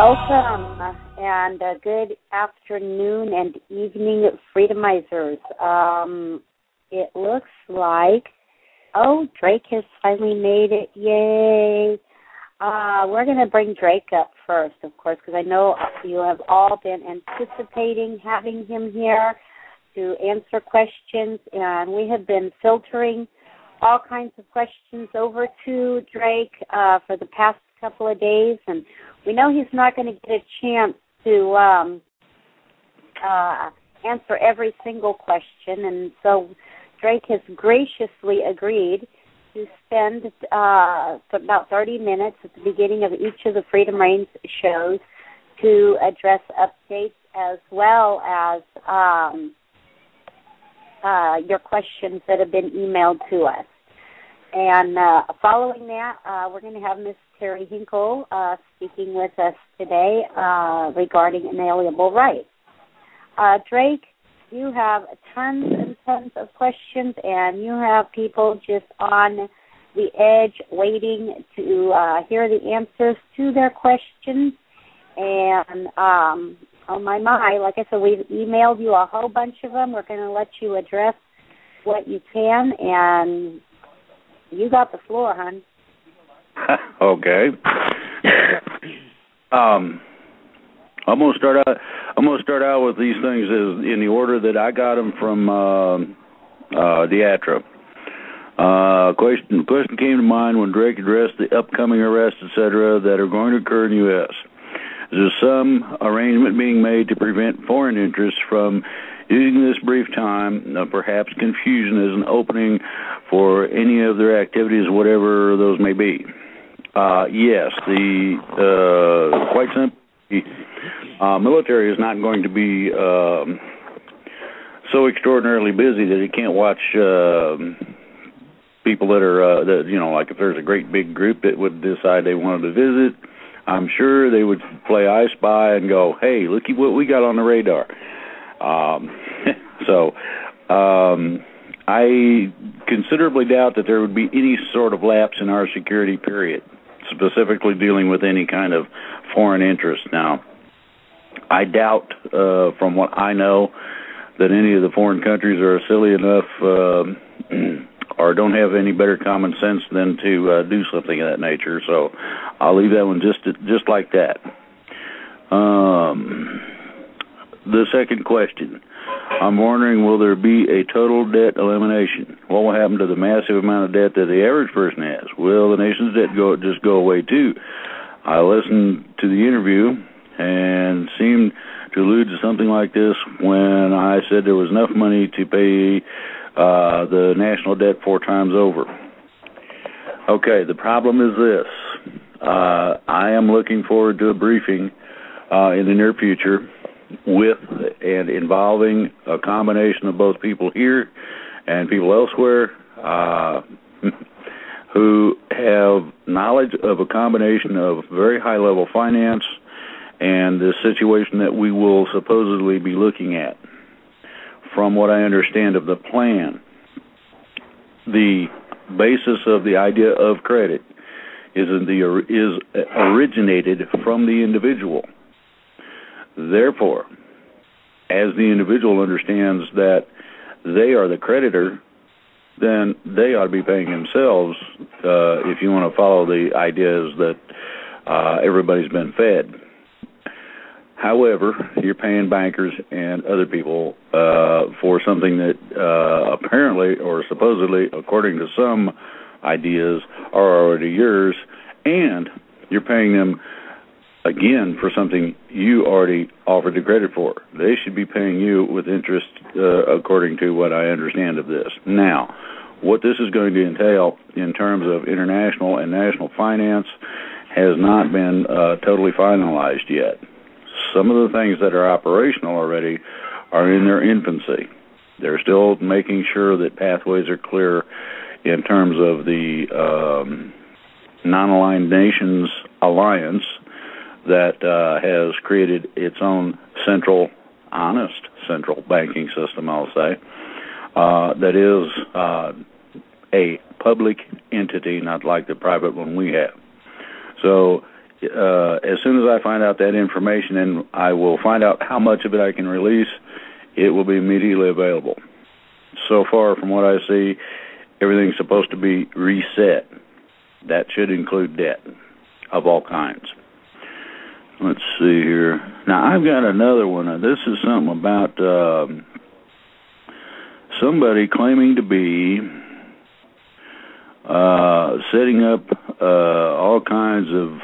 Welcome and good afternoon and evening, Freedomizers. It looks like, Drake has finally made it. Yay. We're going to bring Drake up first, of course, because I know you have all been anticipating having him here to answer questions, and we have been filtering all kinds of questions over to Drake for the past couple of days, and we know he's not going to get a chance to answer every single question, and so Drake has graciously agreed to spend about 30 minutes at the beginning of each of the Freedom Reigns shows to address updates as well as your questions that have been emailed to us. And following that, we're going to have Miss Teri Hinkle speaking with us today regarding inalienable rights. Drake, you have tons and tons of questions, and you have people just on the edge waiting to hear the answers to their questions. And, oh my, like I said, we've emailed you a whole bunch of them. We're going to let you address what you can, and you got the floor, hon. Okay. I'm gonna start out with these things in the order that I got them from Diatra. Question came to mind when Drake addressed the upcoming arrests, etc., that are going to occur in the U.S. Is there some arrangement being made to prevent foreign interests from using this brief time, perhaps confusion, as an opening for any of their activities, whatever those may be? Yes, quite simply, the military is not going to be so extraordinarily busy that it can't watch people that are, like if there's a great big group that would decide they wanted to visit, I'm sure they would play I Spy and go, hey, look at what we got on the radar. I considerably doubt that there would be any sort of lapse in our security period, specifically dealing with any kind of foreign interest. Now, I doubt, from what I know, that any of the foreign countries are silly enough or don't have any better common sense than to do something of that nature. So I'll leave that one just like that. The second question, I'm wondering, will there be a total debt elimination? What will happen to the massive amount of debt that the average person has? Will the nation's debt just go away too? I listened to the interview and seemed to allude to something like this when I said there was enough money to pay the national debt 4 times over. Okay, the problem is this. I am looking forward to a briefing in the near future with and involving a combination of both people here and people elsewhere who have knowledge of a combination of very high-level finance and the situation that we will supposedly be looking at. From what I understand of the plan, the basis of the idea of credit is originated from the individual. Therefore, as the individual understands that they are the creditor, then they ought to be paying themselves, if you want to follow the ideas that everybody's been fed. However, you're paying bankers and other people for something that apparently or supposedly, according to some ideas, are already yours, and you're paying them again for something you already offered the credit for. They should be paying you with interest, according to what I understand of this. Now, what this is going to entail in terms of international and national finance has not been totally finalized yet. Some of the things that are operational already are in their infancy. They're still making sure that pathways are clear in terms of the Non-Aligned Nations Alliance that has created its own honest central banking system, I'll say, that is a public entity, not like the private one we have. So as soon as I find out that information, and I will find out how much of it I can release, it will be immediately available. So far, from what I see, everything's supposed to be reset. That should include debt of all kinds. Let's see here. Now, I've got another one. This is something about somebody claiming to be setting up all kinds of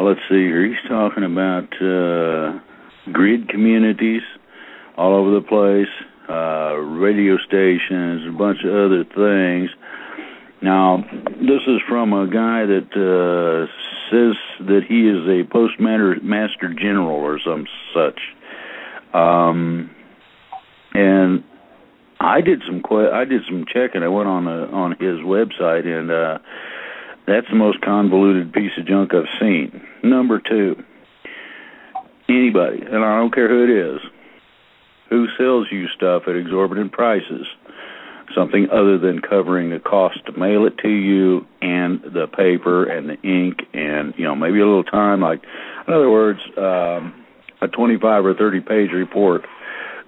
let's see here. He's talking about grid communities all over the place, radio stations, a bunch of other things. Now, this is from a guy that says that he is a postmaster general or some such. And I did some checking. I went on his website, and that's the most convoluted piece of junk I've seen. Number two, anybody, and I don't care who it is, who sells you stuff at exorbitant prices, something other than covering the cost to mail it to you and the paper and the ink and, maybe a little time. Like, in other words, a 25 or 30 page report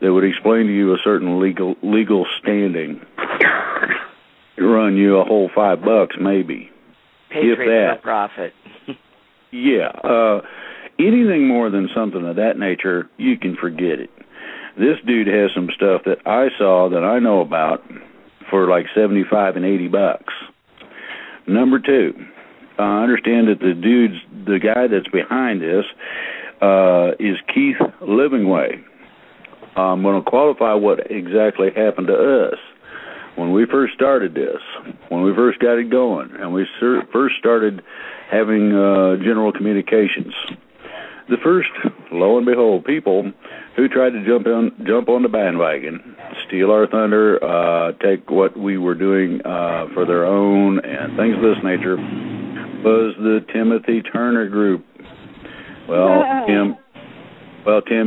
that would explain to you a certain legal standing. Run you a whole $5 maybe. Patriot for profit. Yeah. Anything more than something of that nature, you can forget it. This dude has some stuff that I saw that I know about for like $75 and $80. Number two, I understand that the guy that's behind this is Keith Livingway. I'm going to qualify what exactly happened to us when we first started this, when we first got it going, and we first started having general communications. The first, lo and behold, people who tried to jump on the bandwagon, steal our thunder, take what we were doing for their own, and things of this nature, was the Timothy Turner Group. Well, Tim,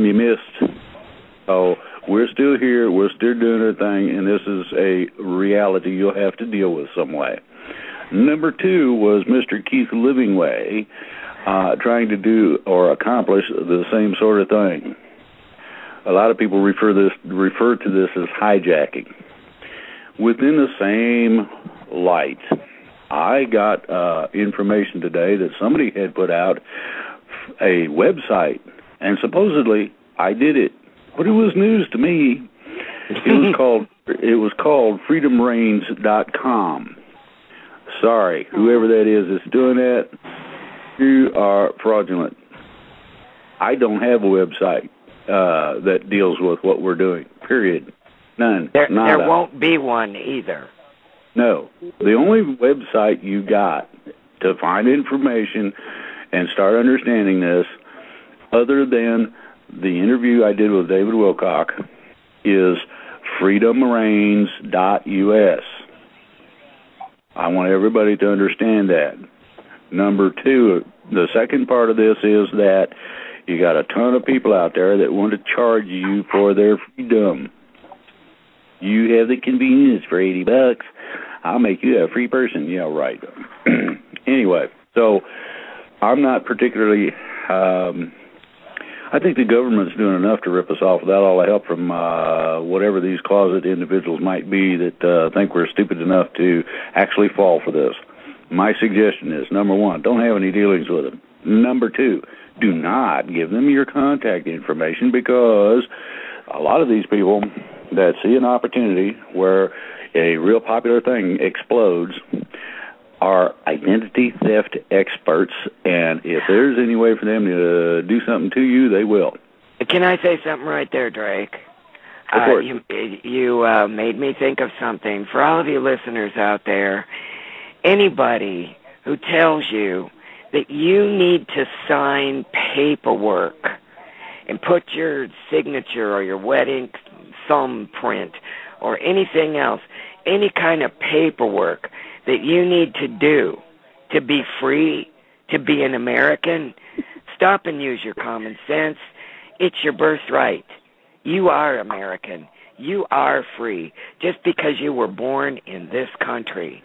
you missed. So we're still here, we're still doing our thing, and this is a reality you'll have to deal with some way. Number two was Mr. Keith Livingway, trying to do or accomplish the same sort of thing. A lot of people refer to this as hijacking. Within the same light, I got information today that somebody had put out a website, and supposedly I did it, but it was news to me. It was called freedomreigns.com. Sorry, whoever that is that's doing that, you are fraudulent. I don't have a website that deals with what we're doing, period. None. There won't be one either. No. The only website you got to find information and start understanding this, other than the interview I did with David Wilcock, is freedomreigns.us. I want everybody to understand that. Number two, the second part of this is that you got a ton of people out there that want to charge you for their freedom. You have the convenience for $80. I'll make you a free person. Yeah, right. Anyway, so I'm not particularly... I think the government's doing enough to rip us off without all the help from whatever these closet individuals might be that think we're stupid enough to actually fall for this. My suggestion is, number one, don't have any dealings with them. Number two, do not give them your contact information, because a lot of these people that see an opportunity where a real popular thing explodes are identity theft experts, and if there's any way for them to do something to you, they will. Can I say something right there, Drake? Of course. You made me think of something. For all of you listeners out there, anybody who tells you that you need to sign paperwork and put your signature or your wedding thumbprint or anything else, any kind of paperwork that you need to do to be free, to be an American, stop and use your common sense. It's your birthright. You are American. You are free just because you were born in this country.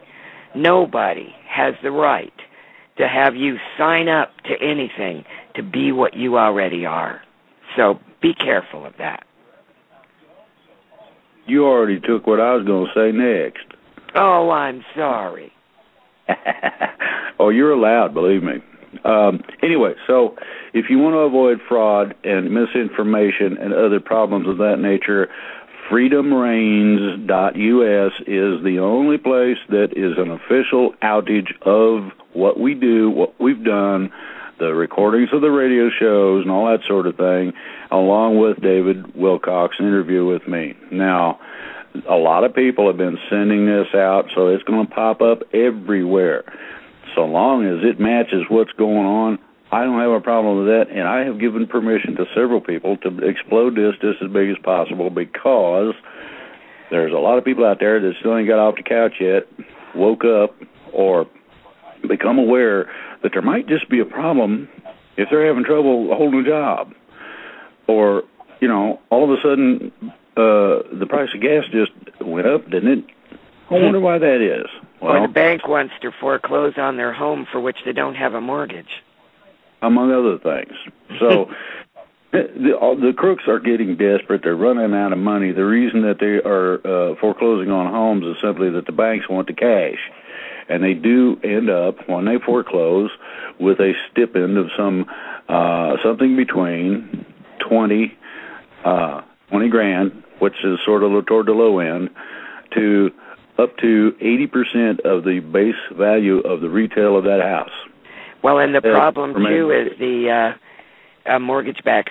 Nobody has the right to have you sign up to anything to be what you already are. So be careful of that. You already took what I was going to say next. Oh, I'm sorry. Oh, you're allowed, believe me. Anyway, so if you want to avoid fraud and misinformation and other problems of that nature, freedomreigns.us is the only place that is an official outage of what we do, what we've done, the recordings of the radio shows and all that sort of thing, along with David Wilcox's interview with me. Now, a lot of people have been sending this out, so it's going to pop up everywhere. So long as it matches what's going on, I don't have a problem with that, and I have given permission to several people to explode this just as big as possible, because there's a lot of people out there that still ain't got off the couch yet, woke up, or become aware that there might just be a problem if they're having trouble holding a job. Or, you know, all of a sudden the price of gas just went up, didn't it? I wonder why that is. Well, or the bank wants to foreclose on their home for which they don't have a mortgage. Among other things. So the crooks are getting desperate. They're running out of money. The reason that they are foreclosing on homes is simply that the banks want the cash. And they do end up, when they foreclose, with a stipend of something between 20 grand, which is sort of toward the low end, to up to 80% of the base value of the retail of that house. Well, and the problem, too, is the mortgage-backed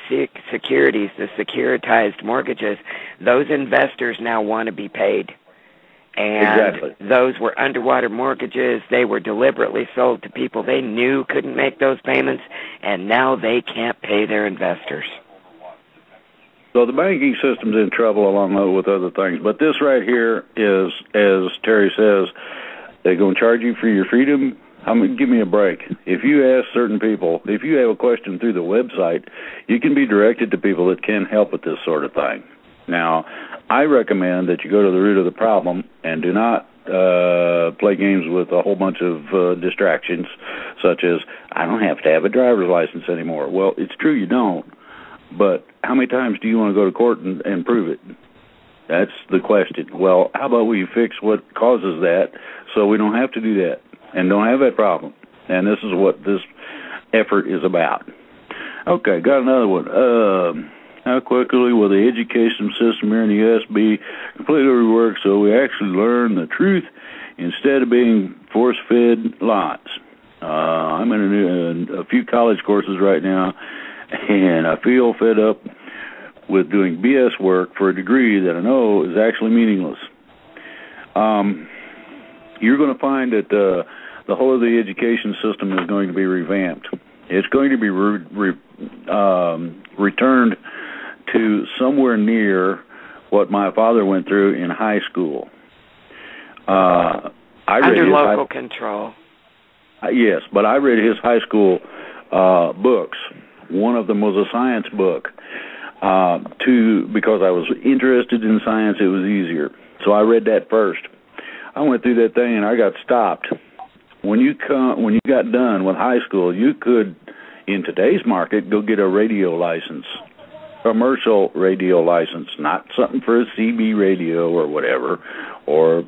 securities, the securitized mortgages. Those investors now want to be paid. And exactly. Those were underwater mortgages. They were deliberately sold to people they knew couldn't make those payments, and now they can't pay their investors. So the banking system's in trouble along with other things. But this right here is, as Teri says, they're going to charge you for your freedom. Give me a break. If you ask certain people, if you have a question through the website, you can be directed to people that can help with this sort of thing. Now, I recommend that you go to the root of the problem and do not play games with a whole bunch of distractions, such as, I don't have to have a driver's license anymore. Well, it's true you don't, but how many times do you want to go to court and prove it? That's the question. Well, how about we fix what causes that so we don't have to do that and don't have that problem? And this is what this effort is about. Okay, got another one. How quickly will the education system here in the U.S. be completely reworked so we actually learn the truth instead of being force-fed lies? I'm in a few college courses right now, and I feel fed up with doing BS work for a degree that I know is actually meaningless. You're going to find that the whole of the education system is going to be revamped. It's going to be returned to somewhere near what my father went through in high school. Under local control. Yes, but I read his high school books. One of them was a science book. Because I was interested in science, it was easier. So I read that first. I went through that thing and I got stopped. When you got done with high school, you could, in today's market, go get a radio license, commercial radio license, not something for a CB radio or whatever, or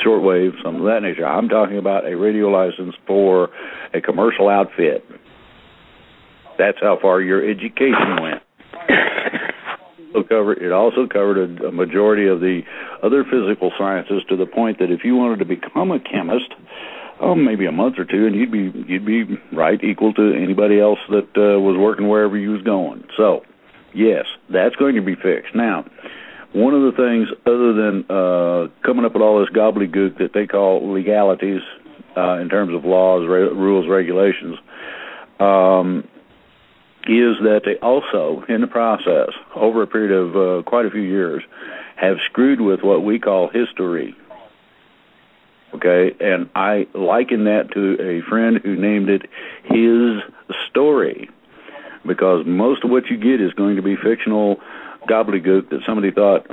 shortwave, something of that nature. I'm talking about a radio license for a commercial outfit. That's how far your education went. It also covered a majority of the other physical sciences, to the point that if you wanted to become a chemist, maybe a month or two, and you'd be right equal to anybody else that was working wherever you was going. So, yes, that's going to be fixed. Now, one of the things, other than coming up with all this gobbledygook that they call legalities in terms of laws, rules, regulations, is that they also, in the process, over a period of quite a few years, have screwed with what we call history. Okay, and I liken that to a friend who named it his story, because most of what you get is going to be fictional gobbledygook that somebody thought,